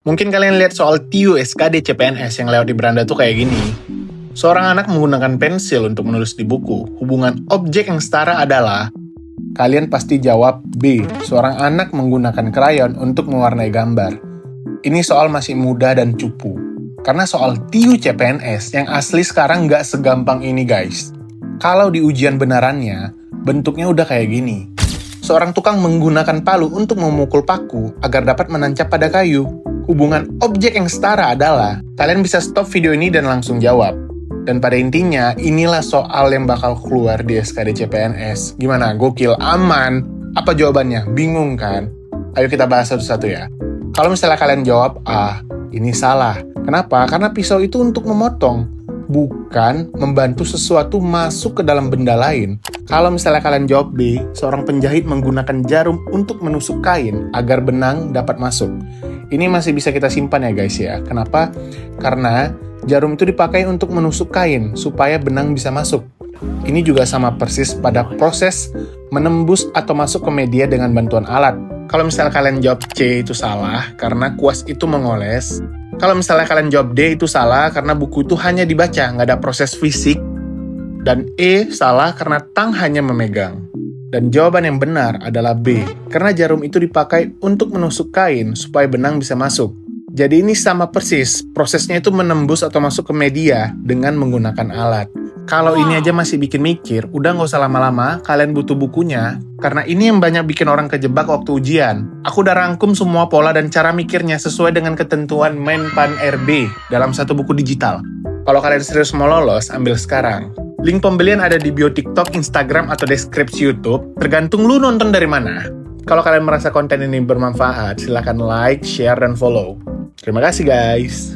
Mungkin kalian lihat soal TIU SKD CPNS yang lewat di beranda tuh kayak gini. Seorang anak menggunakan pensil untuk menulis di buku. Hubungan objek yang setara adalah... Kalian pasti jawab B. Seorang anak menggunakan krayon untuk mewarnai gambar. Ini soal masih mudah dan cupu. Karena soal TIU CPNS yang asli sekarang nggak segampang ini guys. Kalau di ujian benarannya, bentuknya udah kayak gini. Seorang tukang menggunakan palu untuk memukul paku agar dapat menancap pada kayu. Hubungan objek yang setara adalah, kalian bisa stop video ini dan langsung jawab. Dan pada intinya, inilah soal yang bakal keluar di SKD CPNS. Gimana? Gokil? Aman? Apa jawabannya? Bingung kan? Ayo kita bahas satu-satu ya. Kalau misalnya kalian jawab A, ini salah. Kenapa? Karena pisau itu untuk memotong, bukan membantu sesuatu masuk ke dalam benda lain. Kalau misalnya kalian jawab B, seorang penjahit menggunakan jarum untuk menusuk kain agar benang dapat masuk. Ini masih bisa kita simpan ya guys ya. Kenapa? Karena jarum itu dipakai untuk menusuk kain supaya benang bisa masuk. Ini juga sama persis pada proses menembus atau masuk ke media dengan bantuan alat. Kalau misalnya kalian jawab C itu salah karena kuas itu mengoles. Kalau misalnya kalian jawab D itu salah karena buku itu hanya dibaca, nggak ada proses fisik. Dan E salah karena tang hanya memegang. Dan jawaban yang benar adalah B, karena jarum itu dipakai untuk menusuk kain supaya benang bisa masuk. Jadi ini sama persis, prosesnya itu menembus atau masuk ke media dengan menggunakan alat. Kalau ini aja masih bikin mikir, udah nggak usah lama-lama, kalian butuh bukunya. Karena ini yang banyak bikin orang kejebak waktu ujian. Aku udah rangkum semua pola dan cara mikirnya sesuai dengan ketentuan Menpan RB dalam satu buku digital. Kalau kalian serius mau lolos, ambil sekarang. Link pembelian ada di bio TikTok, Instagram, atau deskripsi YouTube, tergantung lu nonton dari mana. Kalau kalian merasa konten ini bermanfaat, silakan like, share, dan follow. Terima kasih guys.